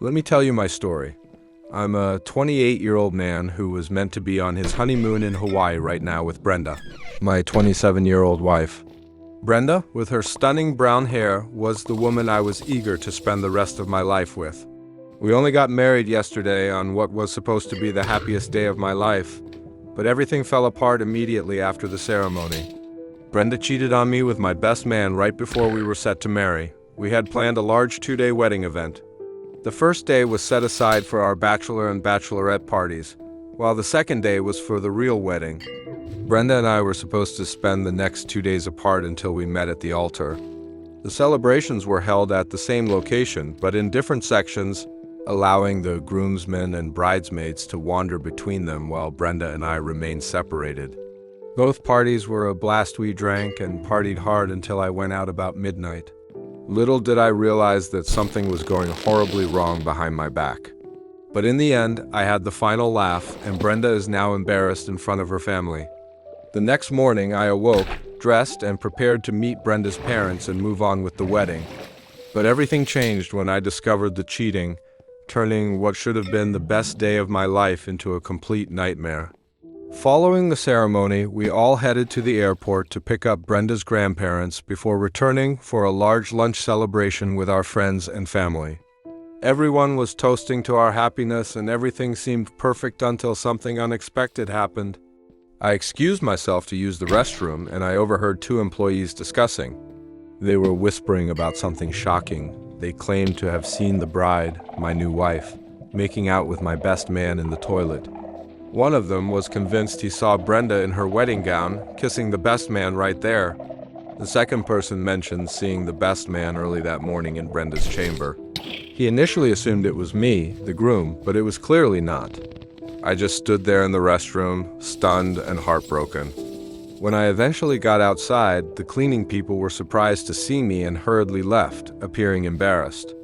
Let me tell you my story. I'm a 28-year-old man who was meant to be on his honeymoon in Hawaii right now with Brenda, my 27-year-old wife. Brenda, with her stunning brown hair, was the woman I was eager to spend the rest of my life with. We only got married yesterday on what was supposed to be the happiest day of my life, but everything fell apart immediately after the ceremony. Brenda cheated on me with my best man right before we were set to marry. We had planned a large 2-day wedding event. The first day was set aside for our bachelor and bachelorette parties, while the second day was for the real wedding. Brenda and I were supposed to spend the next 2 days apart until we met at the altar. The celebrations were held at the same location, but in different sections, allowing the groomsmen and bridesmaids to wander between them while Brenda and I remained separated. Both parties were a blast. We drank and partied hard until I went out about midnight. Little did I realize that something was going horribly wrong behind my back. But in the end, I had the final laugh, and Brenda is now embarrassed in front of her family. The next morning, I awoke, dressed, and prepared to meet Brenda's parents and move on with the wedding. But everything changed when I discovered the cheating, turning what should have been the best day of my life into a complete nightmare. Following the ceremony, we all headed to the airport to pick up Brenda's grandparents before returning for a large lunch celebration with our friends and family. Everyone was toasting to our happiness, and everything seemed perfect until something unexpected happened. I excused myself to use the restroom, and I overheard 2 employees discussing. They were whispering about something shocking. They claimed to have seen the bride, my new wife, making out with my best man in the toilet. One of them was convinced he saw Brenda in her wedding gown, kissing the best man right there. The second person mentioned seeing the best man early that morning in Brenda's chamber. He initially assumed it was me, the groom, but it was clearly not. I just stood there in the restroom, stunned and heartbroken. When I eventually got outside, the cleaning people were surprised to see me and hurriedly left, appearing embarrassed.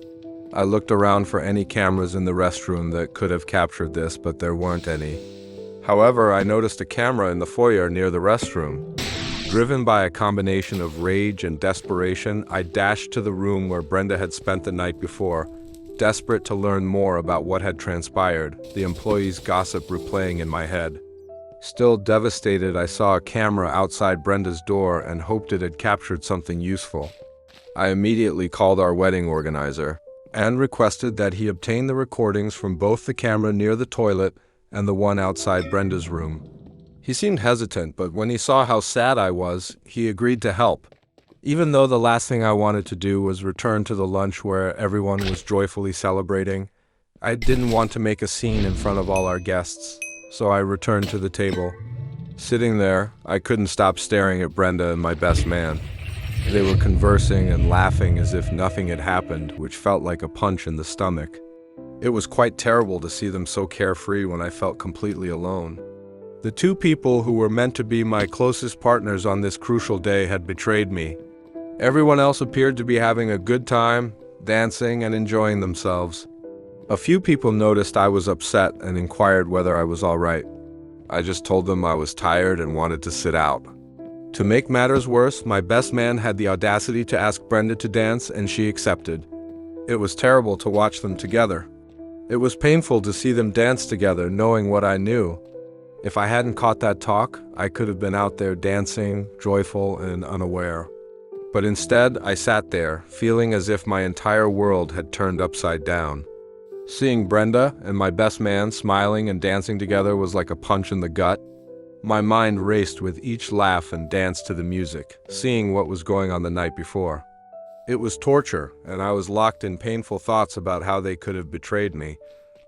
I looked around for any cameras in the restroom that could have captured this, but there weren't any. However, I noticed a camera in the foyer near the restroom. Driven by a combination of rage and desperation, I dashed to the room where Brenda had spent the night before, desperate to learn more about what had transpired, the employees' gossip replaying in my head. Still devastated, I saw a camera outside Brenda's door and hoped it had captured something useful. I immediately called our wedding organizer and requested that he obtain the recordings from both the camera near the toilet and the one outside Brenda's room. He seemed hesitant, but when he saw how sad I was, he agreed to help. Even though the last thing I wanted to do was return to the lunch where everyone was joyfully celebrating, I didn't want to make a scene in front of all our guests, so I returned to the table. Sitting there, I couldn't stop staring at Brenda and my best man. They were conversing and laughing as if nothing had happened, which felt like a punch in the stomach. It was quite terrible to see them so carefree when I felt completely alone. The 2 people who were meant to be my closest partners on this crucial day had betrayed me. Everyone else appeared to be having a good time, dancing and enjoying themselves. A few people noticed I was upset and inquired whether I was all right. I just told them I was tired and wanted to sit out. To make matters worse, my best man had the audacity to ask Brenda to dance, and she accepted. It was terrible to watch them together. It was painful to see them dance together, knowing what I knew. If I hadn't caught that talk, I could have been out there dancing, joyful and unaware. But instead, I sat there, feeling as if my entire world had turned upside down. Seeing Brenda and my best man smiling and dancing together was like a punch in the gut. My mind raced with each laugh and dance to the music, seeing what was going on the night before. It was torture, and I was locked in painful thoughts about how they could have betrayed me.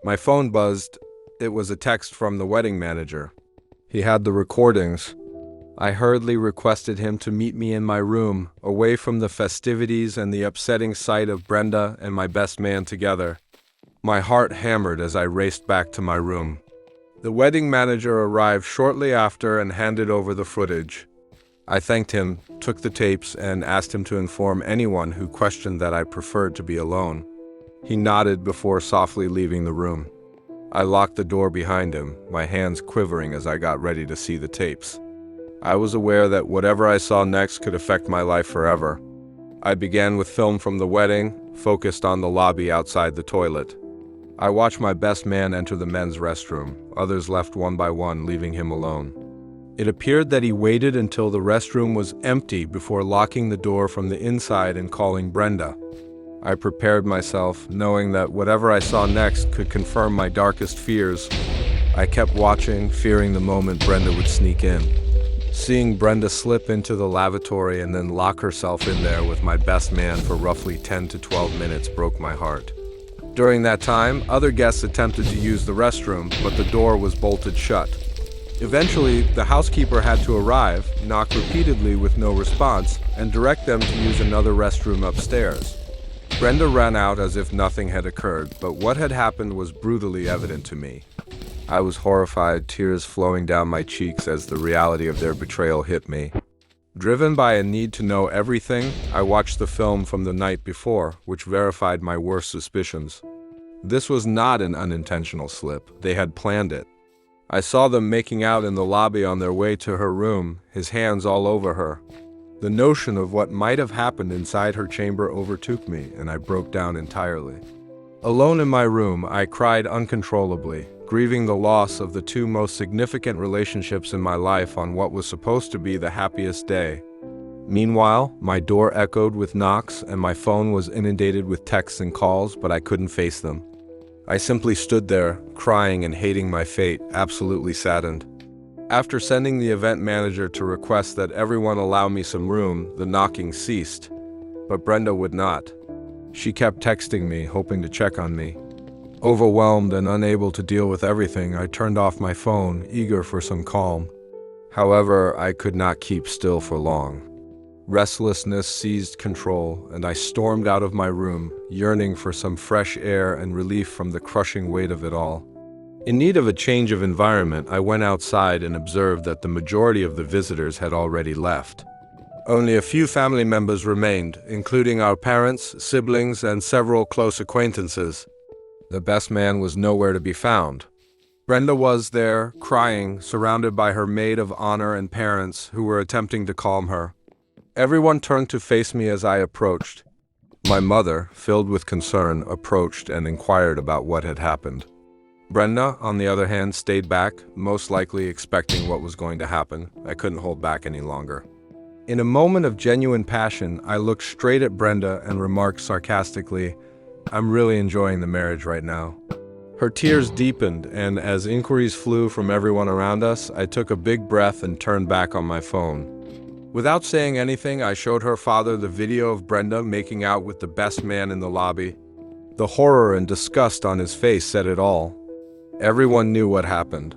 My phone buzzed. It was a text from the wedding manager. He had the recordings. I hurriedly requested him to meet me in my room, away from the festivities and the upsetting sight of Brenda and my best man together. My heart hammered as I raced back to my room. The wedding manager arrived shortly after and handed over the footage. I thanked him, took the tapes, and asked him to inform anyone who questioned that I preferred to be alone. He nodded before softly leaving the room. I locked the door behind him, my hands quivering as I got ready to see the tapes. I was aware that whatever I saw next could affect my life forever. I began with film from the wedding, focused on the lobby outside the toilet. I watched my best man enter the men's restroom. Others left one by one, leaving him alone. It appeared that he waited until the restroom was empty before locking the door from the inside and calling Brenda. I prepared myself, knowing that whatever I saw next could confirm my darkest fears. I kept watching, fearing the moment Brenda would sneak in. Seeing Brenda slip into the lavatory and then lock herself in there with my best man for roughly 10 to 12 minutes broke my heart. During that time, other guests attempted to use the restroom, but the door was bolted shut. Eventually, the housekeeper had to arrive, knock repeatedly with no response, and direct them to use another restroom upstairs. Brenda ran out as if nothing had occurred, but what had happened was brutally evident to me. I was horrified, tears flowing down my cheeks as the reality of their betrayal hit me. Driven by a need to know everything, I watched the film from the night before, which verified my worst suspicions. This was not an unintentional slip. They had planned it. I saw them making out in the lobby on their way to her room, his hands all over her. The notion of what might have happened inside her chamber overtook me, and I broke down entirely. Alone in my room, I cried uncontrollably, grieving the loss of the two most significant relationships in my life on what was supposed to be the happiest day. Meanwhile, my door echoed with knocks and my phone was inundated with texts and calls, but I couldn't face them. I simply stood there, crying and hating my fate, absolutely saddened. After sending the event manager to request that everyone allow me some room, the knocking ceased. But Brenda would not. She kept texting me, hoping to check on me. Overwhelmed and unable to deal with everything, I turned off my phone, eager for some calm. However, I could not keep still for long. Restlessness seized control, and I stormed out of my room, yearning for some fresh air and relief from the crushing weight of it all. In need of a change of environment, I went outside and observed that the majority of the visitors had already left. Only a few family members remained, including our parents, siblings, and several close acquaintances. The best man was nowhere to be found. Brenda was there, crying, surrounded by her maid of honor and parents who were attempting to calm her. Everyone turned to face me as I approached. My mother, filled with concern, approached and inquired about what had happened. Brenda, on the other hand, stayed back, most likely expecting what was going to happen. I couldn't hold back any longer. In a moment of genuine passion, I looked straight at Brenda and remarked sarcastically, "I'm really enjoying the marriage right now." Her tears deepened, and as inquiries flew from everyone around us, I took a big breath and turned back on my phone. Without saying anything, I showed her father the video of Brenda making out with the best man in the lobby. The horror and disgust on his face said it all. Everyone knew what happened.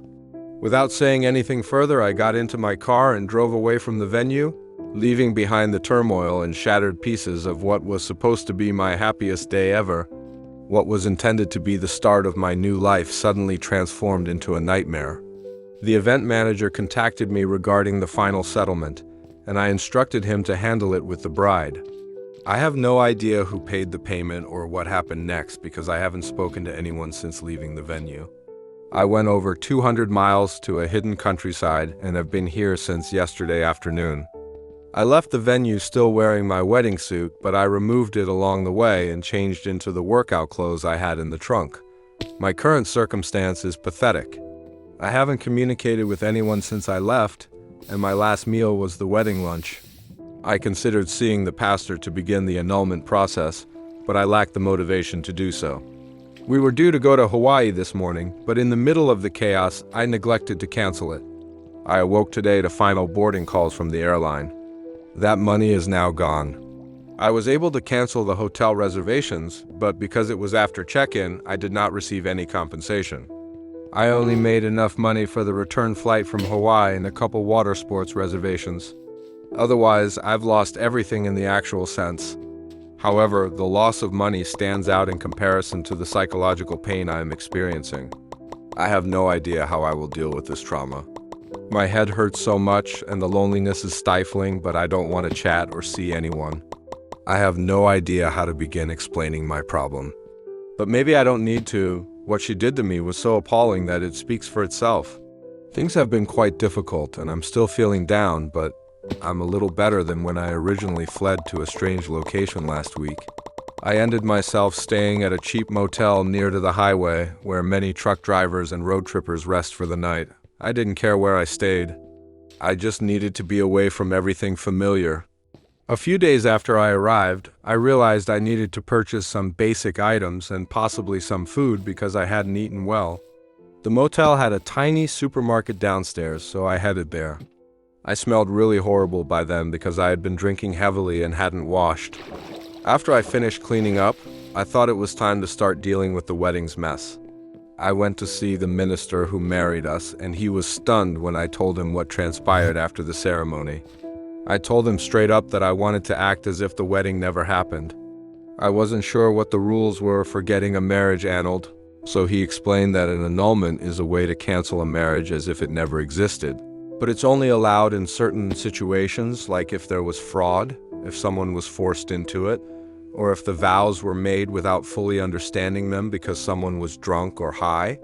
Without saying anything further, I got into my car and drove away from the venue, leaving behind the turmoil and shattered pieces of what was supposed to be my happiest day ever. What was intended to be the start of my new life suddenly transformed into a nightmare. The event manager contacted me regarding the final settlement, and I instructed him to handle it with the bride. I have no idea who paid the payment or what happened next because I haven't spoken to anyone since leaving the venue. I went over 200 miles to a hidden countryside and have been here since yesterday afternoon. I left the venue still wearing my wedding suit, but I removed it along the way and changed into the workout clothes I had in the trunk. My current circumstance is pathetic. I haven't communicated with anyone since I left, and my last meal was the wedding lunch. I considered seeing the pastor to begin the annulment process, but I lacked the motivation to do so. We were due to go to Hawaii this morning, but in the middle of the chaos, I neglected to cancel it. I awoke today to final boarding calls from the airline. That money is now gone. I was able to cancel the hotel reservations, but because it was after check-in, I did not receive any compensation. I only made enough money for the return flight from Hawaii and a couple water sports reservations. Otherwise, I've lost everything in the actual sense. However, the loss of money stands out in comparison to the psychological pain I am experiencing. I have no idea how I will deal with this trauma. My head hurts so much and the loneliness is stifling, but I don't want to chat or see anyone. I have no idea how to begin explaining my problem. But maybe I don't need to. What she did to me was so appalling that it speaks for itself. Things have been quite difficult and I'm still feeling down, but I'm a little better than when I originally fled to a strange location last week. I ended myself staying at a cheap motel near to the highway where many truck drivers and road trippers rest for the night. I didn't care where I stayed. I just needed to be away from everything familiar. A few days after I arrived, I realized I needed to purchase some basic items and possibly some food because I hadn't eaten well. The motel had a tiny supermarket downstairs, so I headed there. I smelled really horrible by then because I had been drinking heavily and hadn't washed. After I finished cleaning up, I thought it was time to start dealing with the wedding's mess. I went to see the minister who married us, and he was stunned when I told him what transpired after the ceremony. I told him straight up that I wanted to act as if the wedding never happened. I wasn't sure what the rules were for getting a marriage annulled, so he explained that an annulment is a way to cancel a marriage as if it never existed. But it's only allowed in certain situations, like if there was fraud, if someone was forced into it, or if the vows were made without fully understanding them because someone was drunk or high.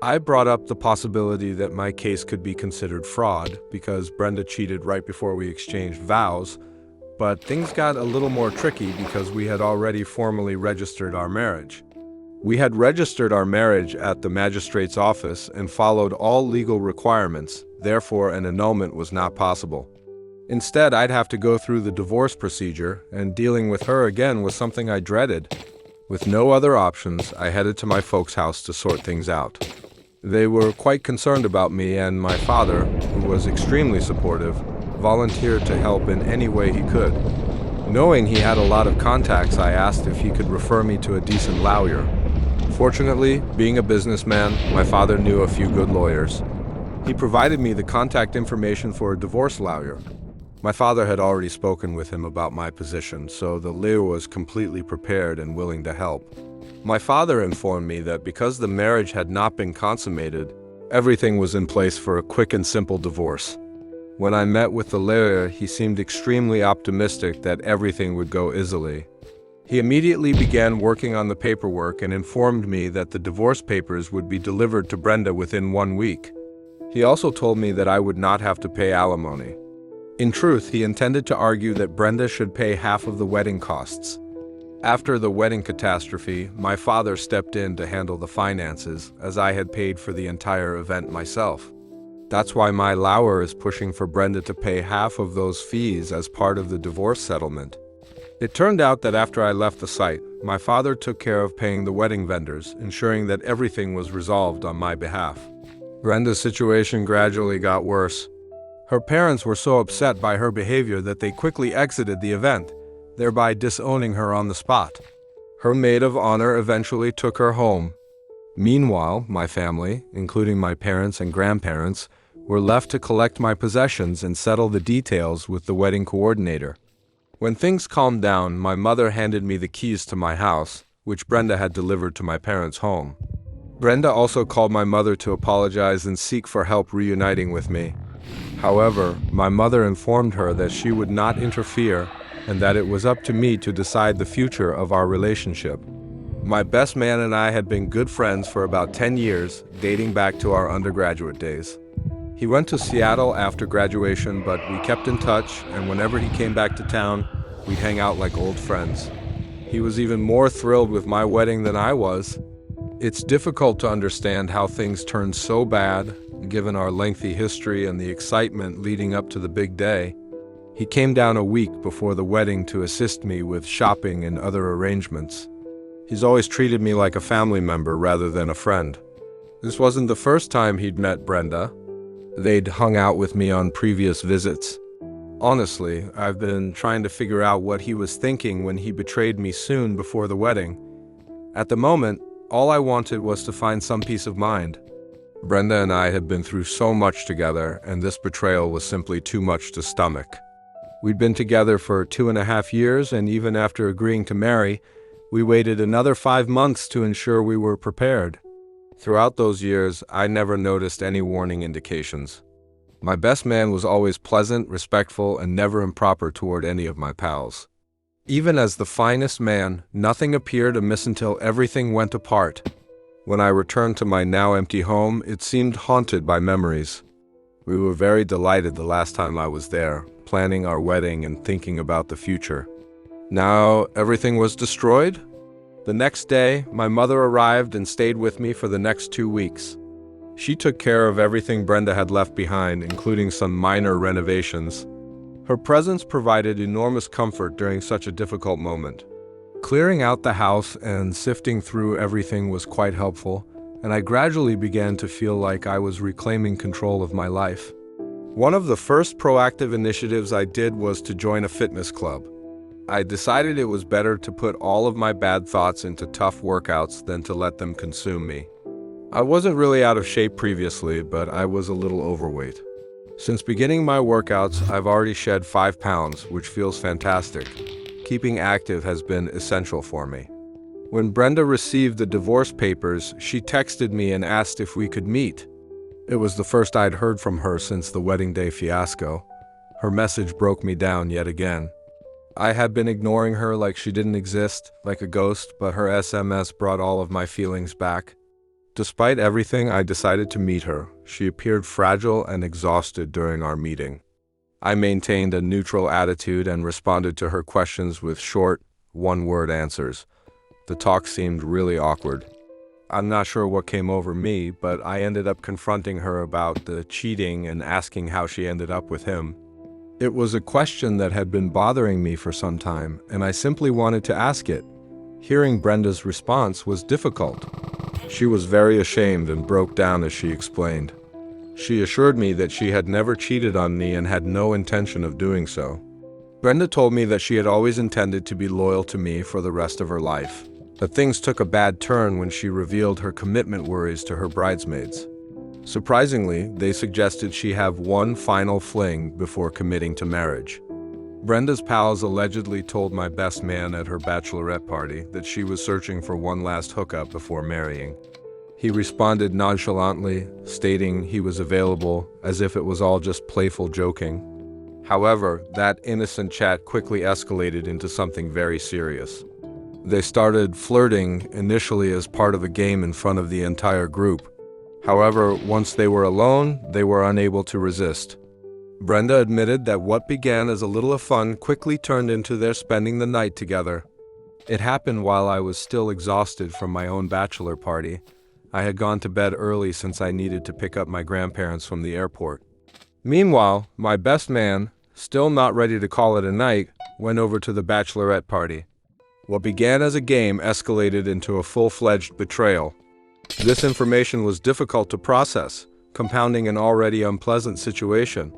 I brought up the possibility that my case could be considered fraud because Brenda cheated right before we exchanged vows, but things got a little more tricky because we had already formally registered our marriage. We had registered our marriage at the magistrate's office and followed all legal requirements, therefore an annulment was not possible. Instead, I'd have to go through the divorce procedure, and dealing with her again was something I dreaded. With no other options, I headed to my folks' house to sort things out. They were quite concerned about me, and my father, who was extremely supportive, volunteered to help in any way he could. Knowing he had a lot of contacts, I asked if he could refer me to a decent lawyer. Fortunately, being a businessman, my father knew a few good lawyers. He provided me the contact information for a divorce lawyer. My father had already spoken with him about my position, so the lawyer was completely prepared and willing to help. My father informed me that because the marriage had not been consummated, everything was in place for a quick and simple divorce. When I met with the lawyer, he seemed extremely optimistic that everything would go easily. He immediately began working on the paperwork and informed me that the divorce papers would be delivered to Brenda within 1 week. He also told me that I would not have to pay alimony. In truth, he intended to argue that Brenda should pay half of the wedding costs. After the wedding catastrophe, my father stepped in to handle the finances, as I had paid for the entire event myself. That's why my lawyer is pushing for Brenda to pay half of those fees as part of the divorce settlement. It turned out that after I left the site, my father took care of paying the wedding vendors, ensuring that everything was resolved on my behalf. Brenda's situation gradually got worse. Her parents were so upset by her behavior that they quickly exited the event, thereby disowning her on the spot. Her maid of honor eventually took her home. Meanwhile, my family, including my parents and grandparents, were left to collect my possessions and settle the details with the wedding coordinator. When things calmed down, my mother handed me the keys to my house, which Brenda had delivered to my parents' home. Brenda also called my mother to apologize and seek for help reuniting with me. However, my mother informed her that she would not interfere and that it was up to me to decide the future of our relationship. My best man and I had been good friends for about 10 years, dating back to our undergraduate days. He went to Seattle after graduation, but we kept in touch, and whenever he came back to town, we'd hang out like old friends. He was even more thrilled with my wedding than I was. It's difficult to understand how things turned so bad, given our lengthy history and the excitement leading up to the big day. He came down a week before the wedding to assist me with shopping and other arrangements. He's always treated me like a family member rather than a friend. This wasn't the first time he'd met Brenda. They'd hung out with me on previous visits. Honestly, I've been trying to figure out what he was thinking when he betrayed me soon before the wedding. At the moment, all I wanted was to find some peace of mind. Brenda and I had been through so much together, and this betrayal was simply too much to stomach. We'd been together for 2.5 years, and even after agreeing to marry, we waited another 5 months to ensure we were prepared. Throughout those years, I never noticed any warning indications. My best man was always pleasant, respectful, and never improper toward any of my pals. Even as the finest man, nothing appeared amiss until everything went apart. When I returned to my now empty home, it seemed haunted by memories. We were very delighted the last time I was there, planning our wedding and thinking about the future. Now everything was destroyed? The next day, my mother arrived and stayed with me for the next 2 weeks. She took care of everything Brenda had left behind, including some minor renovations. Her presence provided enormous comfort during such a difficult moment. Clearing out the house and sifting through everything was quite helpful, and I gradually began to feel like I was reclaiming control of my life. One of the first proactive initiatives I did was to join a fitness club. I decided it was better to put all of my bad thoughts into tough workouts than to let them consume me. I wasn't really out of shape previously, but I was a little overweight. Since beginning my workouts, I've already shed 5 pounds, which feels fantastic. Keeping active has been essential for me. When Brenda received the divorce papers, she texted me and asked if we could meet. It was the first I'd heard from her since the wedding day fiasco. Her message broke me down yet again. I had been ignoring her like she didn't exist, like a ghost, but her SMS brought all of my feelings back. Despite everything, I decided to meet her. She appeared fragile and exhausted during our meeting. I maintained a neutral attitude and responded to her questions with short, one-word answers. The talk seemed really awkward. I'm not sure what came over me, but I ended up confronting her about the cheating and asking how she ended up with him. It was a question that had been bothering me for some time, and I simply wanted to ask it. Hearing Brenda's response was difficult. She was very ashamed and broke down as she explained. She assured me that she had never cheated on me and had no intention of doing so. Brenda told me that she had always intended to be loyal to me for the rest of her life. But things took a bad turn when she revealed her commitment worries to her bridesmaids. Surprisingly, they suggested she have one final fling before committing to marriage. Brenda's pals allegedly told my best man at her bachelorette party that she was searching for one last hookup before marrying. He responded nonchalantly, stating he was available as if it was all just playful joking. However, that innocent chat quickly escalated into something very serious. They started flirting initially as part of a game in front of the entire group. However, once they were alone, they were unable to resist. Brenda admitted that what began as a little of fun quickly turned into their spending the night together. It happened while I was still exhausted from my own bachelor party. I had gone to bed early since I needed to pick up my grandparents from the airport. Meanwhile, my best man, still not ready to call it a night, went over to the bachelorette party. What began as a game escalated into a full-fledged betrayal. This information was difficult to process, compounding an already unpleasant situation.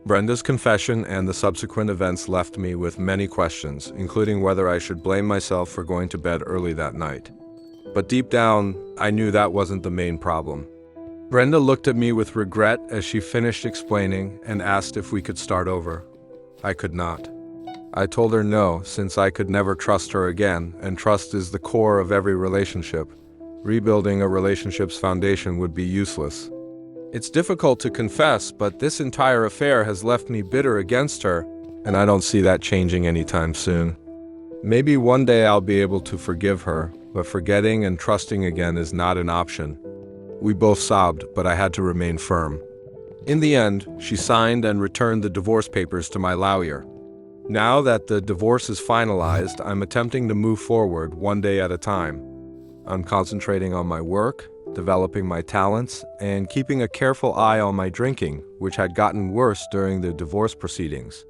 Brenda's confession and the subsequent events left me with many questions, including whether I should blame myself for going to bed early that night. But deep down, I knew that wasn't the main problem. Brenda looked at me with regret as she finished explaining and asked if we could start over. I could not. I told her no, since I could never trust her again, and trust is the core of every relationship. Rebuilding a relationship's foundation would be useless. It's difficult to confess, but this entire affair has left me bitter against her, and I don't see that changing anytime soon. Maybe one day I'll be able to forgive her, but forgetting and trusting again is not an option. We both sobbed, but I had to remain firm. In the end, she signed and returned the divorce papers to my lawyer. Now that the divorce is finalized, I'm attempting to move forward one day at a time. I'm concentrating on my work, developing my talents, and keeping a careful eye on my drinking, which had gotten worse during the divorce proceedings.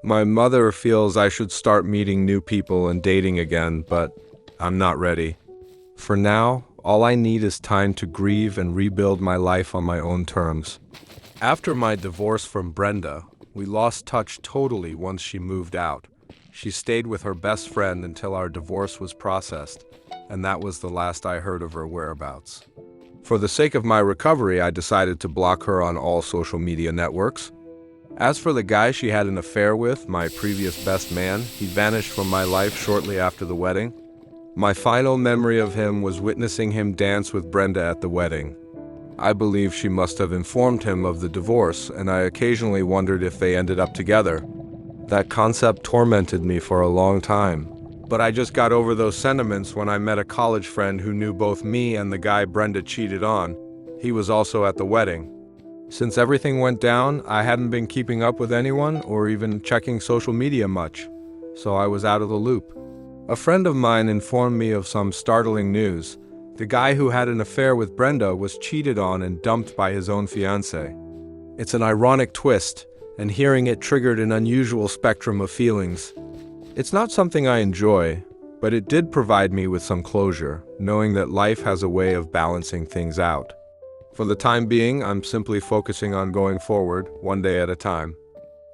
My mother feels I should start meeting new people and dating again, but I'm not ready. For now, all I need is time to grieve and rebuild my life on my own terms. After my divorce from Brenda, we lost touch totally once she moved out. She stayed with her best friend until our divorce was processed, and that was the last I heard of her whereabouts. For the sake of my recovery, I decided to block her on all social media networks. As for the guy she had an affair with, my previous best man, he vanished from my life shortly after the wedding. My final memory of him was witnessing him dance with Brenda at the wedding. I believe she must have informed him of the divorce, and I occasionally wondered if they ended up together. That concept tormented me for a long time. But I just got over those sentiments when I met a college friend who knew both me and the guy Brenda cheated on. He was also at the wedding. Since everything went down, I hadn't been keeping up with anyone or even checking social media much. so I was out of the loop. A friend of mine informed me of some startling news. The guy who had an affair with Brenda was cheated on and dumped by his own fiancée. It's an ironic twist, and hearing it triggered an unusual spectrum of feelings. It's not something I enjoy, but it did provide me with some closure, knowing that life has a way of balancing things out. For the time being, I'm simply focusing on going forward, one day at a time.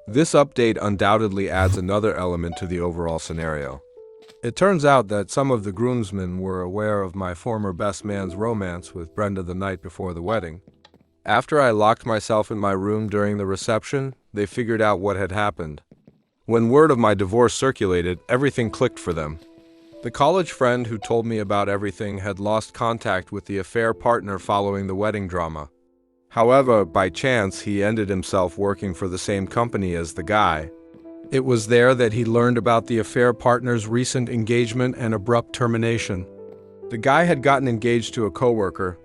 This update undoubtedly adds another element to the overall scenario. It turns out that some of the groomsmen were aware of my former best man's romance with Brenda the night before the wedding. After I locked myself in my room during the reception, they figured out what had happened. When word of my divorce circulated, everything clicked for them. The college friend who told me about everything had lost contact with the affair partner following the wedding drama. However, by chance, he ended himself working for the same company as the guy. It was there that he learned about the affair partner's recent engagement and abrupt termination. The guy had gotten engaged to a coworker,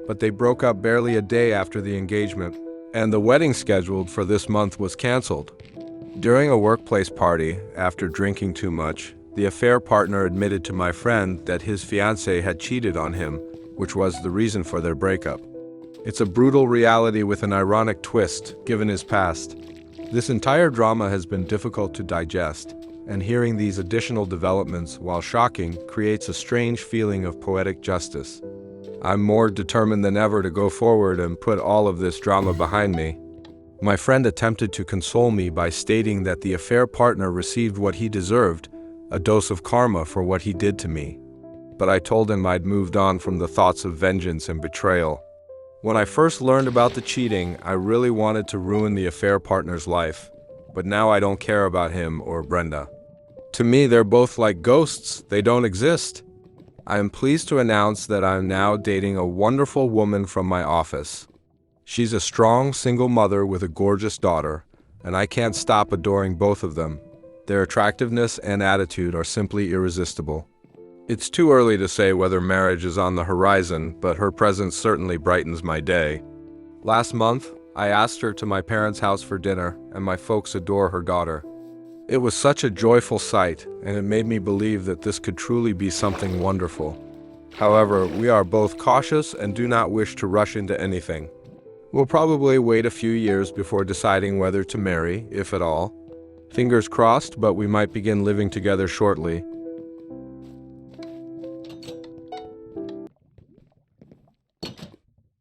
but they broke up barely a day after the engagement, and the wedding scheduled for this month was canceled. During a workplace party, after drinking too much, the affair partner admitted to my friend that his fiancée had cheated on him, which was the reason for their breakup. It's a brutal reality with an ironic twist, given his past. This entire drama has been difficult to digest, and hearing these additional developments, while shocking, creates a strange feeling of poetic justice. I'm more determined than ever to go forward and put all of this drama behind me. My friend attempted to console me by stating that the affair partner received what he deserved, a dose of karma for what he did to me. But I told him I'd moved on from the thoughts of vengeance and betrayal. When I first learned about the cheating, I really wanted to ruin the affair partner's life, but now I don't care about him or Brenda. To me, they're both like ghosts. They don't exist. I am pleased to announce that I'm now dating a wonderful woman from my office. She's a strong, single mother with a gorgeous daughter, and I can't stop adoring both of them. Their attractiveness and attitude are simply irresistible. It's too early to say whether marriage is on the horizon, but her presence certainly brightens my day. Last month, I asked her to my parents' house for dinner, and my folks adore her daughter. It was such a joyful sight, and it made me believe that this could truly be something wonderful. However, we are both cautious and do not wish to rush into anything. We'll probably wait a few years before deciding whether to marry, if at all. Fingers crossed, but we might begin living together shortly.